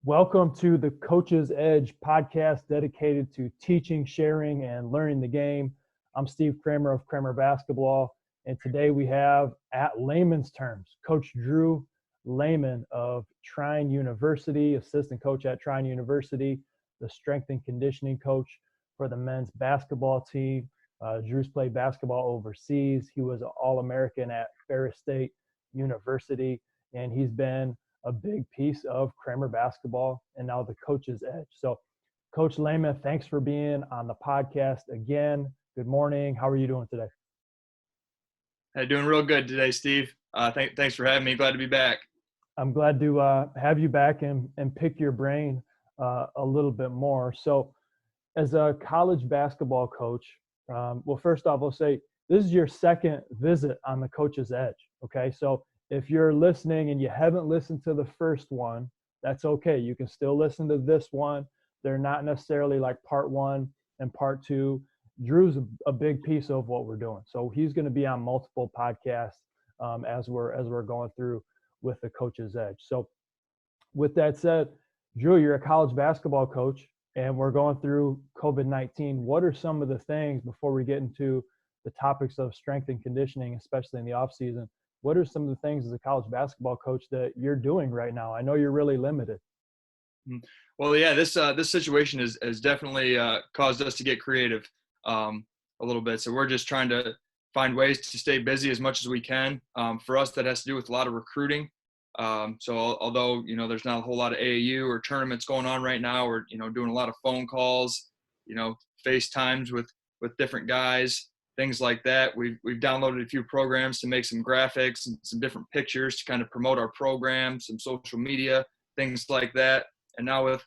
Welcome to the Coach's Edge podcast dedicated to teaching, sharing, and learning the game. I'm Steve Cramer of Cramer Basketball, and today we have, at layman's terms, Coach Drew Lehman of Trine University, assistant coach at Trine University, the strength and conditioning coach for the men's basketball team. Drew's played basketball overseas. He was an All-American at Ferris State University, and he's been a big piece of Cramer basketball and now the Coach's Edge. So, Coach Lehman, thanks for being on the podcast again. Good morning. How are you doing today? Hey, doing real good today, Steve. Thanks for having me. Glad to be back. I'm glad to have you back and pick your brain a little bit more. So, as a college basketball coach, well, first off, I'll say this is your second visit on the Coach's Edge. Okay, so if you're listening and you haven't listened to the first one, that's okay. You can still listen to this one. They're not necessarily like part one and part two. Drew's a big piece of what we're doing. So he's going to be on multiple podcasts as we're going through with the Coach's Edge. So with that said, Drew, you're a college basketball coach and we're going through COVID-19. What are some of the things, before we get into the topics of strength and conditioning, especially in the off season, what are some of the things as a college basketball coach that you're doing right now? I know you're really limited. Well, yeah, this situation has definitely caused us to get creative a little bit. So we're just trying to find ways to stay busy as much as we can. For us, that has to do with a lot of recruiting. So although, there's not a whole lot of AAU or tournaments going on right now, we're, doing a lot of phone calls, FaceTimes with different guys, things like that. We've downloaded a few programs to make some graphics and some different pictures to kind of promote our program, some social media, things like that. And now with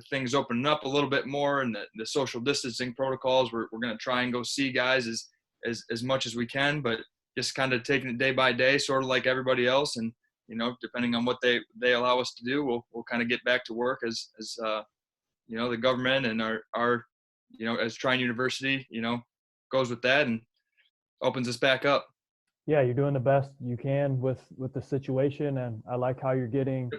things opening up a little bit more and the social distancing protocols, we're going to try and go see guys as much as we can, but just kind of taking it day by day, sort of like everybody else. And, depending on what they allow us to do, we'll kind of get back to work as the government and our as Trine University, goes with that and opens us back up. Yeah, you're doing the best you can with the situation, and I like how you're getting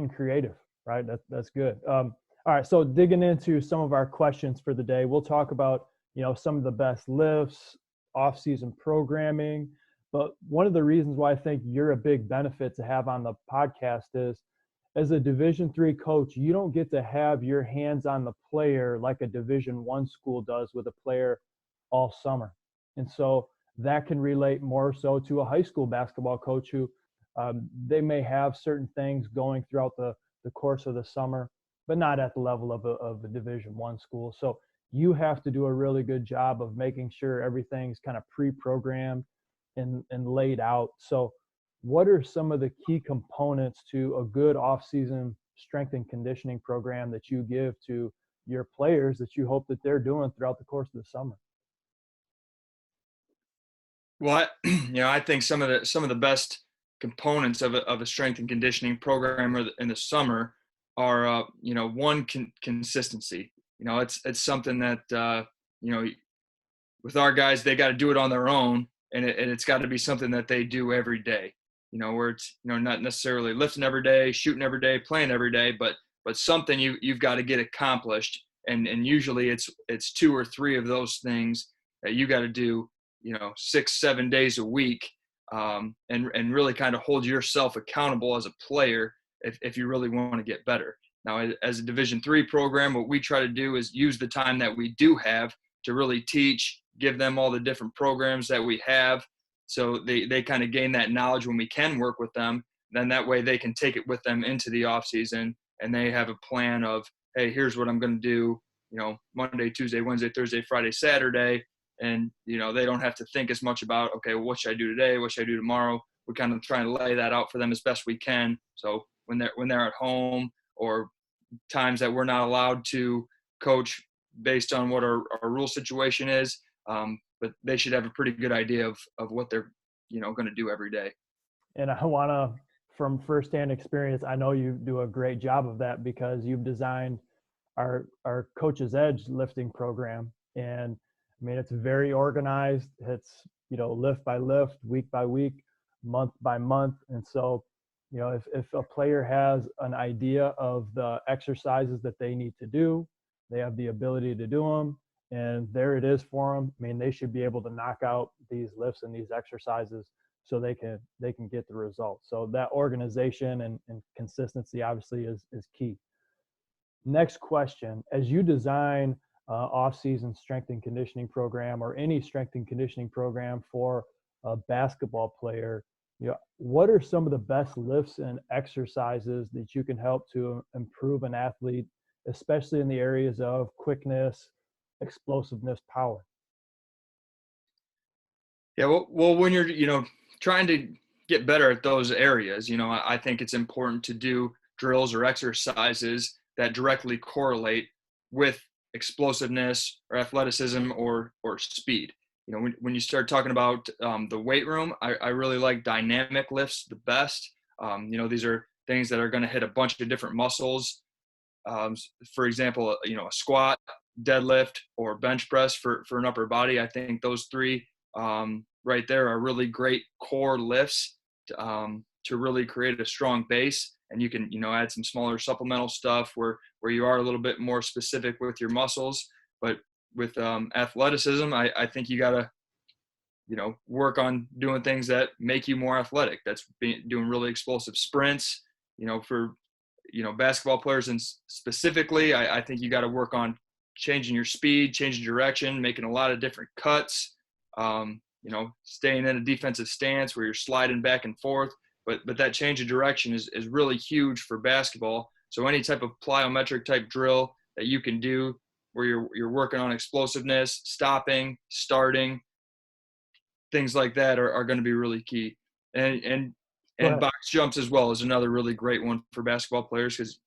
creative, right? That's good. All right, so digging into some of our questions for the day, we'll talk about, some of the best lifts, off-season programming, but one of the reasons why I think you're a big benefit to have on the podcast is, as a Division III coach, you don't get to have your hands on the player like a Division I school does with a player all summer. And so that can relate more so to a high school basketball coach who they may have certain things going throughout the course of the summer, but not at the level of a Division I school. So you have to do a really good job of making sure everything's kind of pre-programmed and laid out. So what are some of the key components to a good off-season strength and conditioning program that you give to your players that you hope that they're doing throughout the course of the summer? Well, I think some of the best components of a strength and conditioning program in the summer are, one, consistency. It's something that, with our guys, they got to do it on their own, and it's got to be something that they do every day. Where it's, not necessarily lifting every day, shooting every day, playing every day, but something you've got to get accomplished. And usually it's 2 or 3 of those things that you got to do, 6-7 days a week, and really kind of hold yourself accountable as a player if you really want to get better. Now, as a Division III program, what we try to do is use the time that we do have to really teach, give them all the different programs that we have, so they kind of gain that knowledge when we can work with them. Then that way they can take it with them into the off season, and they have a plan of, hey, here's what I'm going to do, Monday, Tuesday, Wednesday, Thursday, Friday, Saturday. And, they don't have to think as much about, okay, well, what should I do today? What should I do tomorrow? We kind of try and lay that out for them as best we can. So when they're at home, or times that we're not allowed to coach based on what our rule situation is, but they should have a pretty good idea of what they're, going to do every day. And I want to, from firsthand experience, I know you do a great job of that because you've designed our Coach's Edge lifting program. And I mean, it's very organized. It's, lift by lift, week by week, month by month. And so, if a player has an idea of the exercises that they need to do, they have the ability to do them, and there it is for them. I mean, they should be able to knock out these lifts and these exercises so they can get the results. So that organization and consistency obviously is key. Next question: as you design off-season strength and conditioning program or any strength and conditioning program for a basketball player, what are some of the best lifts and exercises that you can help to improve an athlete, especially in the areas of quickness, explosiveness, power? Yeah, well, when you're, trying to get better at those areas, I think it's important to do drills or exercises that directly correlate with explosiveness or athleticism or speed. When you start talking about the weight room, I really like dynamic lifts the best. These are things that are going to hit a bunch of different muscles. For example, a squat, deadlift, or bench press for an upper body. I think those three right there are really great core lifts to really create a strong base. And you can, add some smaller supplemental stuff where you are a little bit more specific with your muscles. But with athleticism, I think you got to, work on doing things that make you more athletic. That's doing really explosive sprints, for, basketball players. And specifically, I think you got to work on changing your speed, changing direction, making a lot of different cuts, staying in a defensive stance where you're sliding back and forth. But that change of direction is really huge for basketball. So any type of plyometric type drill that you can do where you're working on explosiveness, stopping, starting, things like that are going to be really key. And box jumps as well is another really great one for basketball players because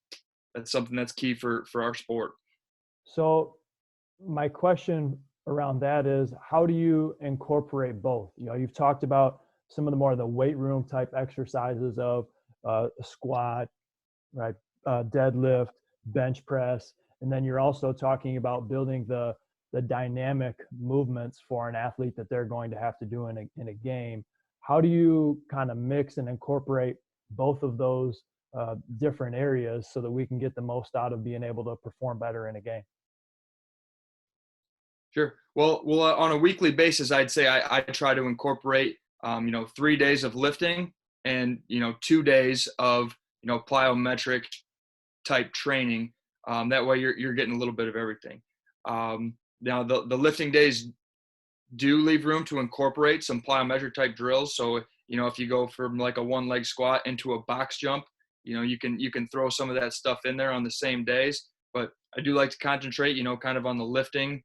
that's something that's key for our sport. So my question around that is, how do you incorporate both? You've talked about some of the more of the weight room type exercises of squat, right, deadlift, bench press, and then you're also talking about building the dynamic movements for an athlete that they're going to have to do in a game. How do you kind of mix and incorporate both of those different areas so that we can get the most out of being able to perform better in a game? Sure. Well, on a weekly basis, I'd say I try to incorporate 3 days of lifting and 2 days of plyometric type training. That way you're getting a little bit of everything. Now the lifting days do leave room to incorporate some plyometric type drills. So if you go from like a one leg squat into a box jump, you can throw some of that stuff in there on the same days. But I do like to concentrate kind of on the lifting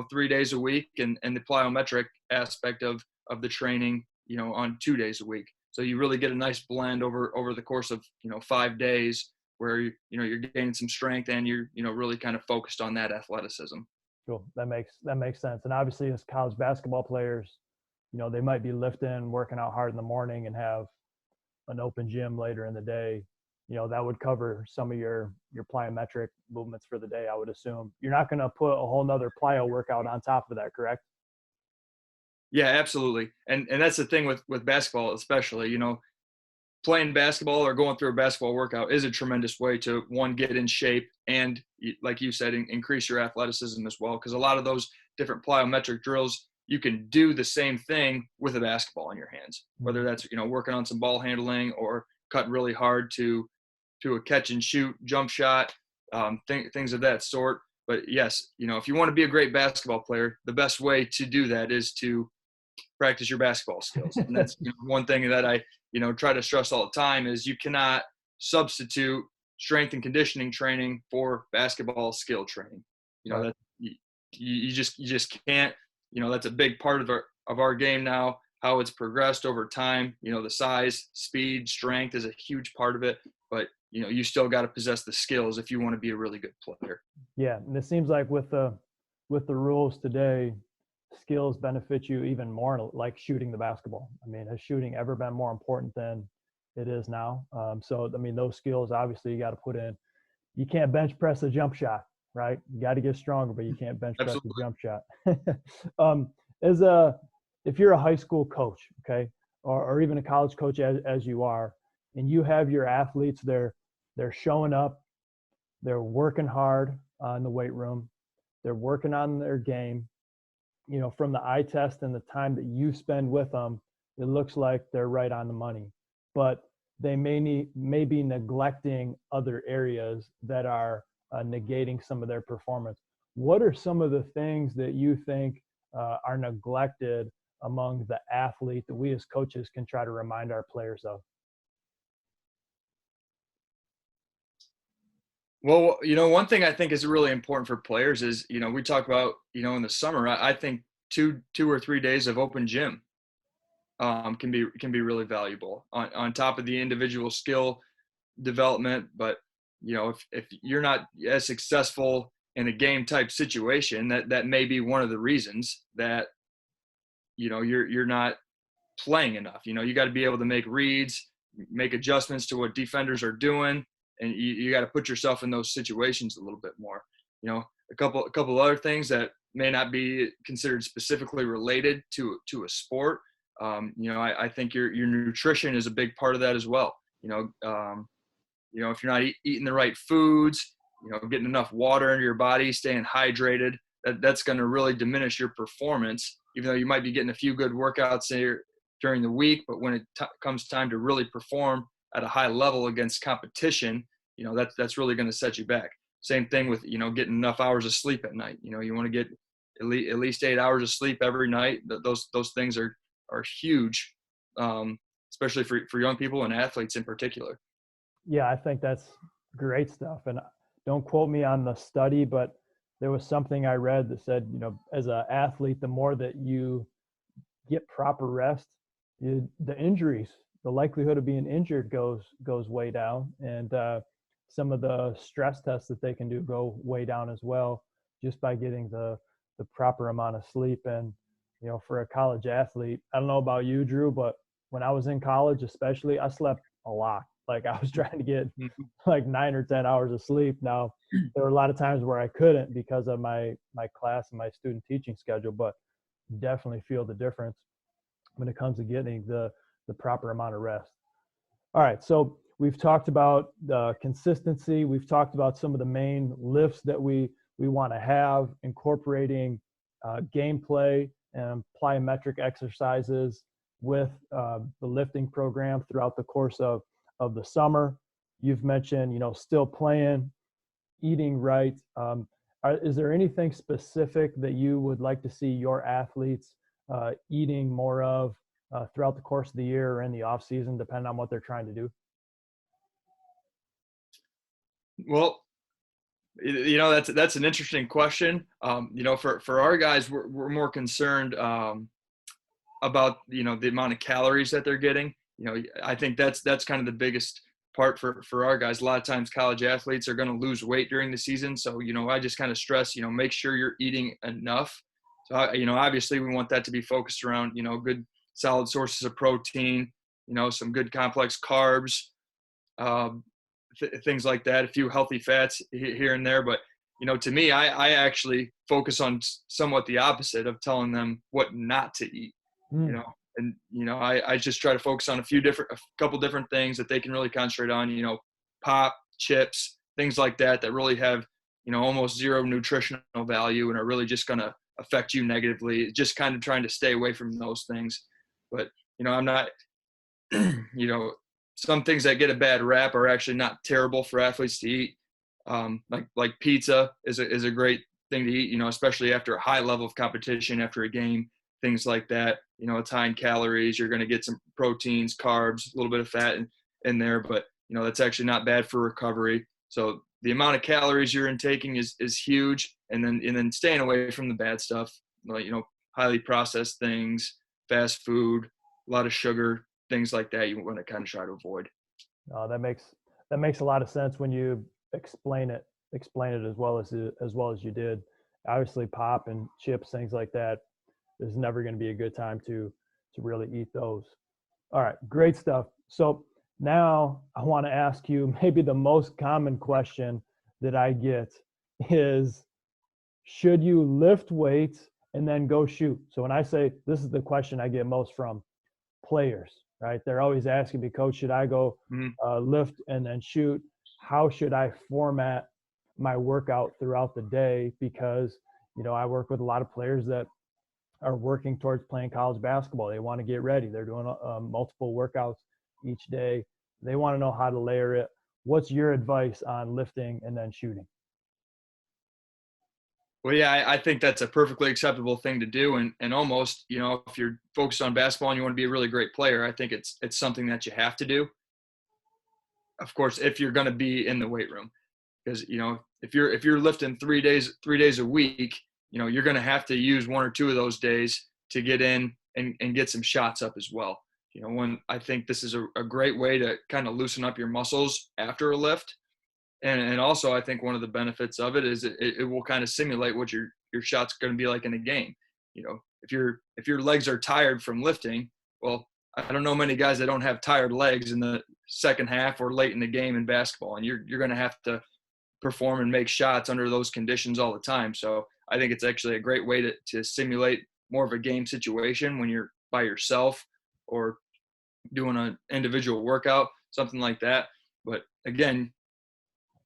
3 days a week and the plyometric aspect of the training on 2 days a week. So you really get a nice blend over the course of 5 days where you're gaining some strength and you're really kind of focused on that athleticism. Cool. That makes sense. And obviously, as college basketball players, they might be lifting, working out hard in the morning and have an open gym later in the day. That would cover some of your plyometric movements for the day, I would assume. You're not going to put a whole nother plyo workout on top of that, correct? Yeah, absolutely. And that's the thing with basketball, especially, playing basketball or going through a basketball workout is a tremendous way to, one, get in shape and, like you said, increase your athleticism as well. Because a lot of those different plyometric drills, you can do the same thing with a basketball in your hands, whether that's, working on some ball handling or cutting really hard to a catch and shoot jump shot, things of that sort. But yes, if you want to be a great basketball player, the best way to do that is to practice your basketball skills. And that's one thing that I try to stress all the time is you cannot substitute strength and conditioning training for basketball skill training. That you just can't. That's a big part of our game now, how it's progressed over time. The size, speed, strength is a huge part of it, but you still got to possess the skills if you want to be a really good player. Yeah, and it seems like with the rules today, skills benefit you even more, like shooting the basketball. I mean, has shooting ever been more important than it is now? So, I mean, those skills, obviously, you got to put in. You can't bench press a jump shot, right? You got to get stronger, but you can't bench press a jump shot. If you're a high school coach, okay, or even a college coach as you are, and you have your athletes, they're showing up, they're working hard in the weight room, they're working on their game. You know, from the eye test and the time that you spend with them, it looks like they're right on the money. But they may be neglecting other areas that are negating some of their performance. What are some of the things that you think are neglected among the athlete that we as coaches can try to remind our players of? Well, one thing I think is really important for players is, we talk about, in the summer, I think two or 3 days of open gym can be really valuable on top of the individual skill development. But if you're not as successful in a game type situation, that may be one of the reasons that you're not playing enough. You got to be able to make reads, make adjustments to what defenders are doing, and you got to put yourself in those situations a little bit more. A couple other things that may not be considered specifically related to a sport. I think your nutrition is a big part of that as well. If you're not eating the right foods, getting enough water into your body, staying hydrated, that's going to really diminish your performance. Even though you might be getting a few good workouts there during the week, but when it comes time to really perform at a high level against competition, that's really going to set you back. Same thing with, getting enough hours of sleep at night. You want to get at least 8 hours of sleep every night. Those things are huge, especially for young people and athletes in particular. Yeah, I think that's great stuff. And don't quote me on the study, but there was something I read that said, as an athlete, the more that you get proper rest, the injuries, the likelihood of being injured goes way down. And some of the stress tests that they can do go way down as well, just by getting the proper amount of sleep. And, for a college athlete, I don't know about you, Drew, but when I was in college, especially, I slept a lot. Like I was trying to get like 9 or 10 hours of sleep. Now, there were a lot of times where I couldn't because of my class and my student teaching schedule, but definitely feel the difference when it comes to getting the proper amount of rest. All right, so we've talked about the consistency. We've talked about some of the main lifts that we want to have, incorporating gameplay and plyometric exercises with the lifting program throughout the course of the summer. You've mentioned, still playing, eating right. Is there anything specific that you would like to see your athletes eating more of throughout the course of the year or in the off season, depending on what they're trying to do? Well, that's an interesting question. For our guys, we're more concerned about the amount of calories that they're getting. I think that's kind of the biggest part for our guys. A lot of times college athletes are going to lose weight during the season. So, I just kind of stress, make sure you're eating enough. So, obviously we want that to be focused around, good solid sources of protein, some good complex carbs, things like that, a few healthy fats here and there. But, to me, I actually focus on somewhat the opposite of telling them what not to eat, and, I just try to focus on a couple different things that they can really concentrate on, pop, chips, things like that really have, almost zero nutritional value and are really just going to affect you negatively. Just kind of trying to stay away from those things. But, I'm not, some things that get a bad rap are actually not terrible for athletes to eat. Like pizza is a great thing to eat, especially after a high level of competition, after a game, things like that. It's high in calories. You're going to get some proteins, carbs, a little bit of fat in there, but that's actually not bad for recovery. So the amount of calories you're intaking is huge, and then staying away from the bad stuff, like highly processed things, fast food, a lot of sugar, things like that. You want to kind of try to avoid. That makes a lot of sense when you explain it as well as you did. Obviously, pop and chips, things like that, is never going to be a good time to really eat those. All right, great stuff. So now I want to ask you maybe the most common question that I get is, should you lift weights and then go shoot? So when I say, this is the question I get most from players, right? They're always asking me, Coach, should I go lift and then shoot? How should I format my workout throughout the day? Because, I work with a lot of players that are working towards playing college basketball. They want to get ready. They're doing multiple workouts each day. They want to know how to layer it. What's your advice on lifting and then shooting? Well, yeah, I think that's a perfectly acceptable thing to do. And almost, if you're focused on basketball and you want to be a really great player, I think it's something that you have to do. Of course, if you're going to be in the weight room, because, if you're lifting 3 days a week, you're going to have to use one or two of those days to get in and get some shots up as well. When I think this is a great way to kind of loosen up your muscles after a lift. And also, I think one of the benefits of it is it will kind of simulate what your shot's going to be like in a game. If your legs are tired from lifting, well, I don't know many guys that don't have tired legs in the second half or late in the game in basketball, and you're going to have to perform and make shots under those conditions all the time. So I think it's actually a great way to simulate more of a game situation when you're by yourself or doing an individual workout, something like that. But again,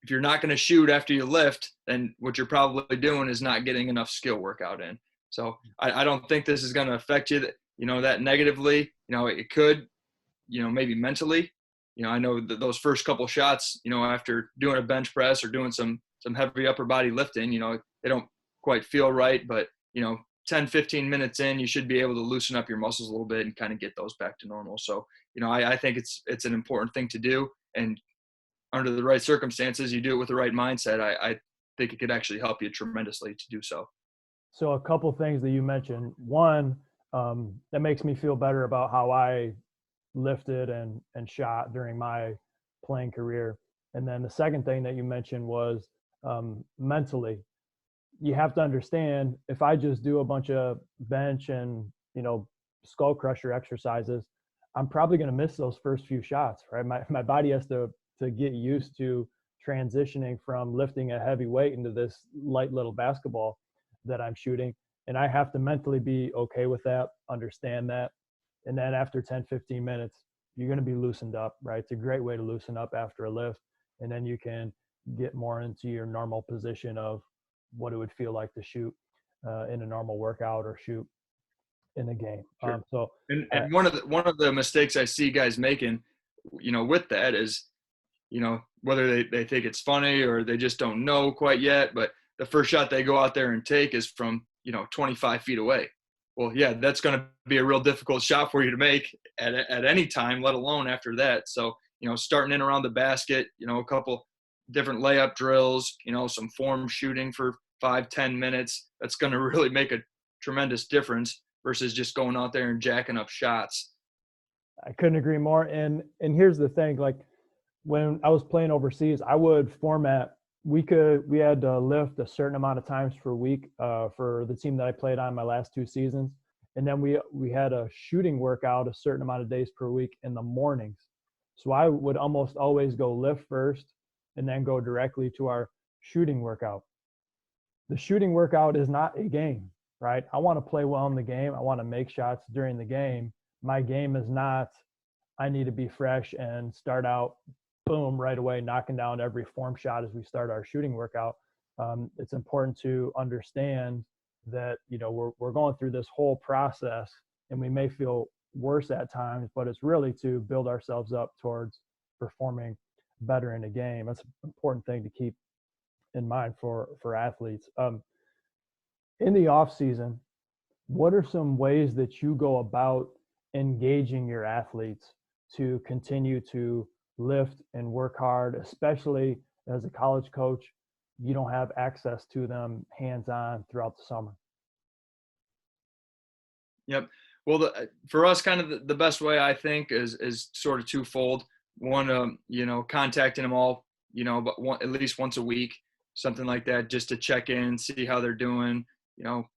if you're not going to shoot after you lift, then what you're probably doing is not getting enough skill workout in. So I don't think this is going to affect you that negatively. It could, maybe mentally. I know that those first couple shots, after doing a bench press or doing some heavy upper body lifting, they don't quite feel right. But, 10, 15 minutes in, you should be able to loosen up your muscles a little bit and kind of get those back to normal. So, I think it's an important thing to do. And under the right circumstances, you do it with the right mindset. I think it could actually help you tremendously to do so. So a couple things that you mentioned. One, that makes me feel better about how I lifted and shot during my playing career. And then the second thing that you mentioned was mentally. You have to understand, if I just do a bunch of bench and skull crusher exercises, I'm probably going to miss those first few shots, right? My body has to get used to transitioning from lifting a heavy weight into this light little basketball that I'm shooting. And I have to mentally be okay with that, understand that. And then after 10, 15 minutes, you're going to be loosened up, right? It's a great way to loosen up after a lift. And then you can get more into your normal position of what it would feel like to shoot in a normal workout or shoot in a game. Sure. And one of the mistakes I see guys making, with that is, whether they think it's funny or they just don't know quite yet, but the first shot they go out there and take is from, 25 feet away. Well, yeah, that's going to be a real difficult shot for you to make at any time, let alone after that. So, starting in around the basket, a couple different layup drills, some form shooting for 5-10 minutes, that's going to really make a tremendous difference versus just going out there and jacking up shots. I couldn't agree more. And here's the thing, like when I was playing overseas, I would format, we had to lift a certain amount of times per week for the team that I played on my last 2 seasons. And then we had a shooting workout a certain amount of days per week in the mornings. So I would almost always go lift first and then go directly to our shooting workout. The shooting workout is not a game, right? I want to play well in the game. I want to make shots during the game. My game is not, I need to be fresh and start out, boom, right away, knocking down every form shot as we start our shooting workout. It's important to understand that, we're going through this whole process and we may feel worse at times, but it's really to build ourselves up towards performing better in a game. That's an important thing to keep in mind for athletes. In the off season, what are some ways that you go about engaging your athletes to continue to lift and work hard, especially as a college coach? You don't have access to them hands-on throughout the summer. Yep. Well, for us, kind of the best way, I think, is sort of twofold. One, contacting them all, but at least once a week, something like that, just to check in, see how they're doing,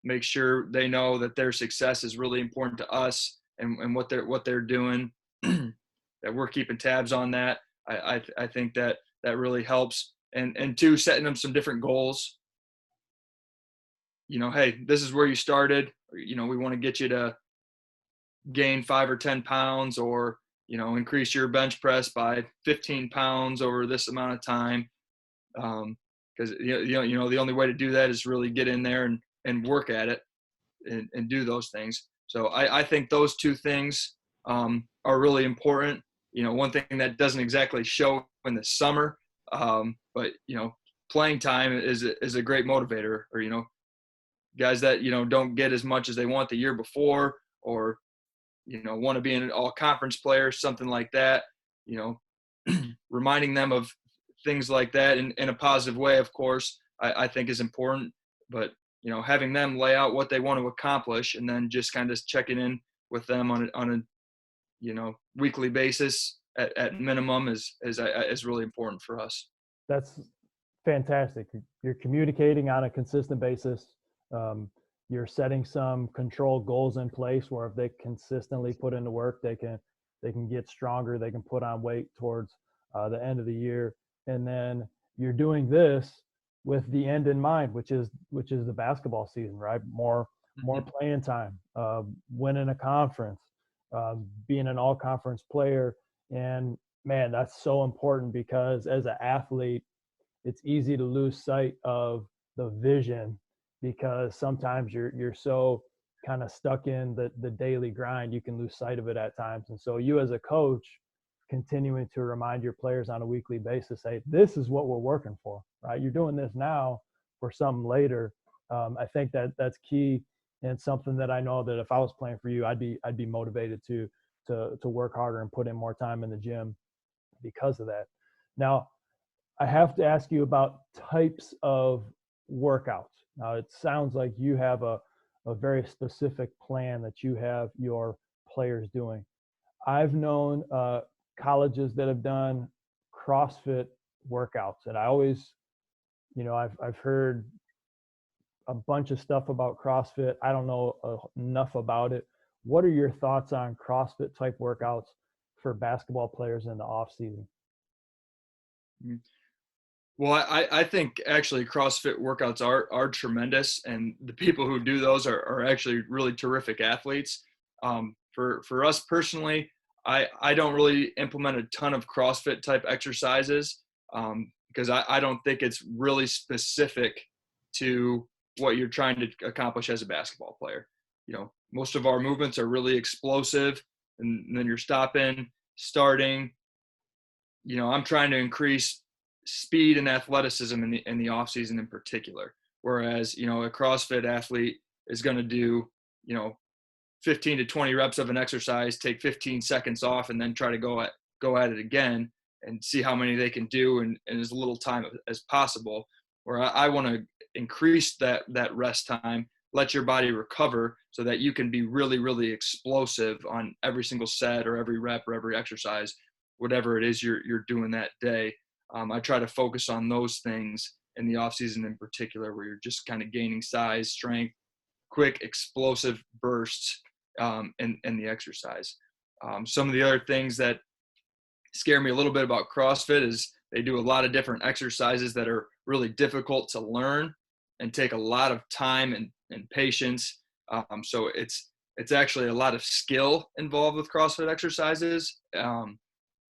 make sure they know that their success is really important to us and what they're doing, that we're keeping tabs on that. I think that really helps. And two, setting them some different goals. Hey, this is where you started. We want to get you to gain 5 or 10 pounds, or increase your bench press by 15 pounds over this amount of time. Because the only way to do that is really get in there and work at it and do those things. So I think those two things are really important. One thing that doesn't exactly show in the summer, but playing time is a great motivator. Or guys that don't get as much as they want the year before, or want to be an all-conference player, something like that. Reminding them of things like that in a positive way, of course, I think is important. But having them lay out what they want to accomplish, and then just kind of checking in with them on a weekly basis at minimum is really important for us. That's fantastic. You're communicating on a consistent basis. You're setting some control goals in place where if they consistently put into work, they can get stronger. They can put on weight towards the end of the year. And then you're doing this with the end in mind, which is the basketball season, right? More playing time, winning a conference, being an all-conference player. And man, that's so important, because as an athlete, it's easy to lose sight of the vision, because sometimes you're so kind of stuck in the daily grind, you can lose sight of it at times. And so you as a coach, continuing to remind your players on a weekly basis, hey, this is what we're working for, right? You're doing this now for something later. I think that's key, and something that I know that if I was playing for you, I'd be motivated to work harder and put in more time in the gym because of that. Now, I have to ask you about types of workouts. Now, it sounds like you have a very specific plan that you have your players doing. I've known colleges that have done CrossFit workouts, and I always, I've heard a bunch of stuff about CrossFit. I don't know enough about it. What are your thoughts on CrossFit type workouts for basketball players in the off season? Well, I think actually CrossFit workouts are tremendous, and the people who do those are actually really terrific athletes. For us personally, I don't really implement a ton of CrossFit type exercises because I don't think it's really specific to what you're trying to accomplish as a basketball player. Most of our movements are really explosive, and then you're stopping, starting. I'm trying to increase speed and athleticism in the off season in particular. Whereas, a CrossFit athlete is going to do, 15 to 20 reps of an exercise, take 15 seconds off, and then try to go at it again and see how many they can do in as little time as possible. Where I want to increase that rest time, let your body recover so that you can be really, really explosive on every single set or every rep or every exercise, whatever it is you're doing that day. I try to focus on those things in the off season in particular, where you're just kind of gaining size, strength, quick, explosive bursts in the exercise. Some of the other things that scare me a little bit about CrossFit is they do a lot of different exercises that are really difficult to learn and take a lot of time and patience. So it's actually a lot of skill involved with CrossFit exercises.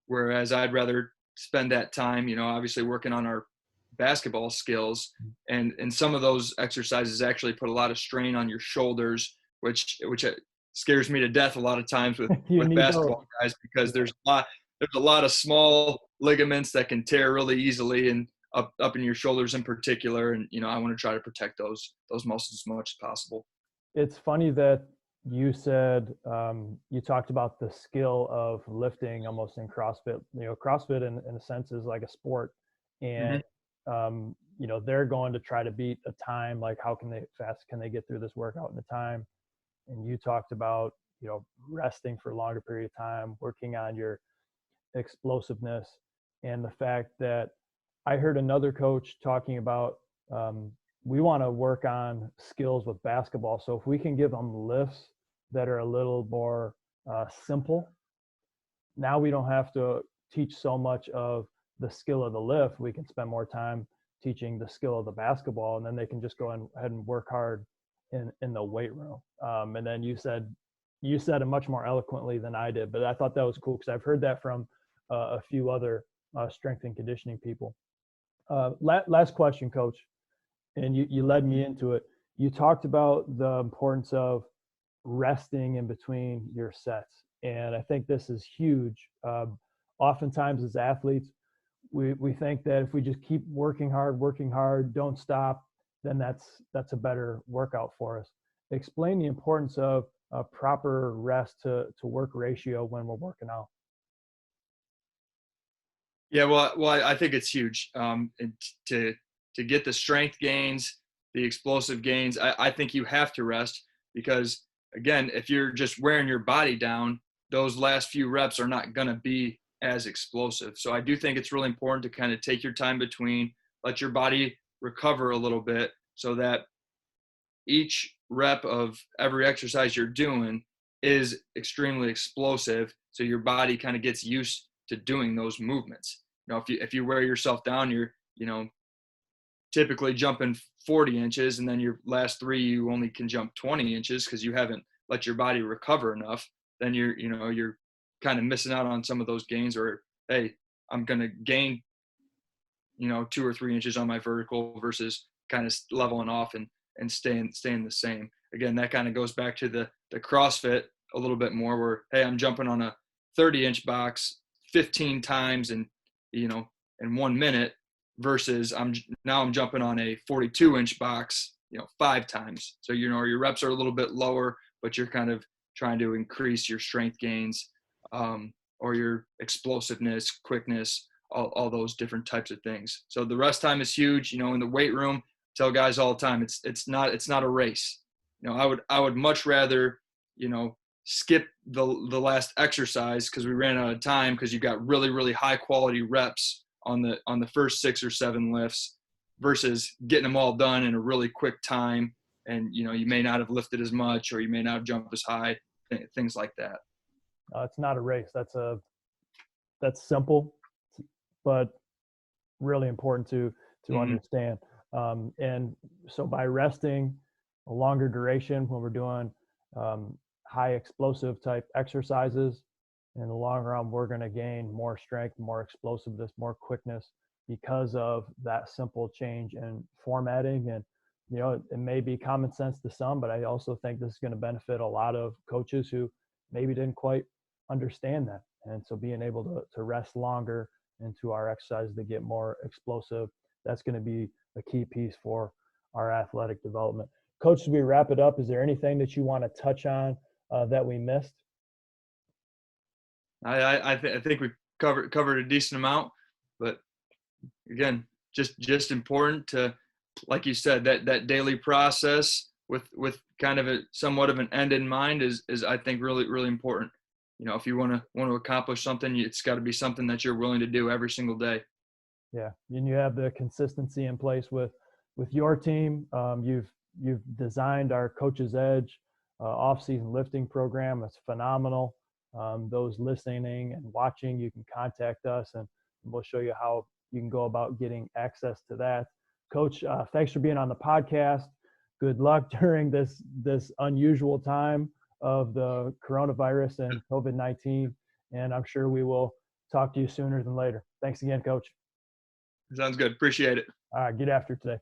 Whereas I'd rather spend that time, obviously working on our basketball skills, and some of those exercises actually put a lot of strain on your shoulders, which scares me to death a lot of times with basketball guys, because there's a lot of small ligaments that can tear really easily, and up in your shoulders in particular. And I want to try to protect those muscles as much as possible. It's funny that you said you talked about the skill of lifting almost in CrossFit. CrossFit in a sense is like a sport, and they're going to try to beat a time. Like, how fast can they get through this workout in the time? And you talked about resting for a longer period of time, working on your explosiveness, and the fact that I heard another coach talking about we want to work on skills with basketball. So if we can give them lifts that are a little more simple, now we don't have to teach so much of the skill of the lift. We can spend more time teaching the skill of the basketball, and then they can just go ahead and work hard in the weight room. And then you said you said it much more eloquently than I did, but I thought that was cool because I've heard that from a few other strength and conditioning people. Last question, Coach, and you led me into it. You talked about the importance of resting in between your sets, and I think this is huge. Oftentimes as athletes, we think that if we just keep working hard, don't stop, then that's a better workout for us. Explain the importance of a proper rest to work ratio when we're working out. Yeah, well, I think it's huge. And to get the strength gains, the explosive gains, I think you have to rest because, again, if you're just wearing your body down, those last few reps are not going to be as explosive. So I do think it's really important to kind of take your time between, let your body recover a little bit so that each rep of every exercise you're doing is extremely explosive. So your body kind of gets used to doing those movements. You know, if you wear yourself down, you're, typically jumping 40 inches and then your last three, you only can jump 20 inches because you haven't let your body recover enough. Then you're kind of missing out on some of those gains, or, hey, I'm going to gain, 2 or 3 inches on my vertical versus kind of leveling off and staying the same. Again, that kind of goes back to the CrossFit a little bit more where, hey, I'm jumping on a 30-inch box 15 times in 1 minute versus I'm jumping on a 42-inch box, 5 times. So, your reps are a little bit lower, but you're kind of trying to increase your strength gains, or your explosiveness, quickness, all those different types of things. So the rest time is huge. In the weight room, tell guys all the time, it's not a race. I would much rather, skip the last exercise because we ran out of time because you got really, really high quality reps on the first 6 or 7 lifts versus getting them all done in a really quick time. And, you may not have lifted as much, or you may not have jumped as high, things like that. It's not a race. That's simple, but really important to understand. And so by resting a longer duration when we're doing high explosive type exercises, in the long run, we're going to gain more strength, more explosiveness, more quickness because of that simple change in formatting. And, it may be common sense to some, but I also think this is going to benefit a lot of coaches who maybe didn't quite understand that. And so being able to rest longer into our exercise to get more explosive, that's going to be a key piece for our athletic development. Coach, as we wrap it up, is there anything that you want to touch on that we missed? I think we covered a decent amount, but again, just important to, like you said, that daily process with kind of somewhat of an end in mind is I think really, really important. If you want to accomplish something, it's got to be something that you're willing to do every single day. Yeah, and you have the consistency in place with your team. You've designed our Coach's Edge off-season lifting program. It's phenomenal. Those listening and watching, you can contact us, and we'll show you how you can go about getting access to that. Coach, thanks for being on the podcast. Good luck during this unusual time of the coronavirus and COVID-19, and I'm sure we will talk to you sooner than later. Thanks again, Coach. Sounds good. Appreciate it. All right, get after it today.